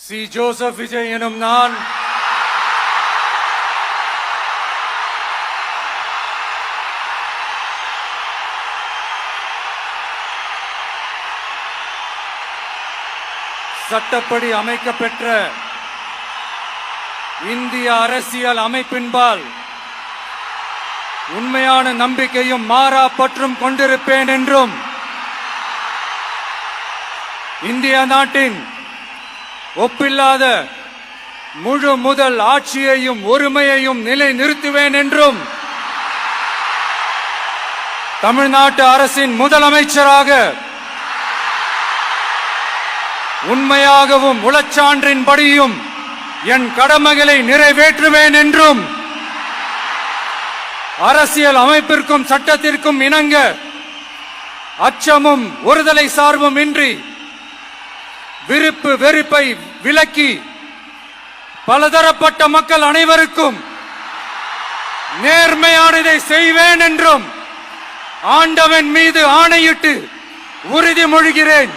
C. Joseph Vijay எனும் நான் சட்டப்படி அமைக்கப்பெற்ற இந்திய அரசியல் அமைப்பின்பால் உண்மையான நம்பிக்கையும் மாறா பற்றும் கொண்டிருப்பேன் என்றும் இந்திய நாட்டின் ஒப்பில்லாத முழு முதல் ஆட்சியையும் ஒருமையையும் நிலை நிறுத்துவேன் என்றும் தமிழ்நாட்டு அரசின் முதலமைச்சராக உண்மையாகவும் உளச்சான்றின்படியும் என் கடமைகளை நிறைவேற்றுவேன் என்றும் அரசியல் அமைப்பிற்கும் சட்டத்திற்கும் இணங்க அச்சமும் ஒருதலை சார்பும் இன்றி விருப்பு வெறுப்பை விலக்கி பலதரப்பட்ட மக்கள் அனைவருக்கும் நேர்மையானதை செய்வேன் என்றும் ஆண்டவன் மீது ஆணையிட்டு உறுதிமொழிகிறேன்.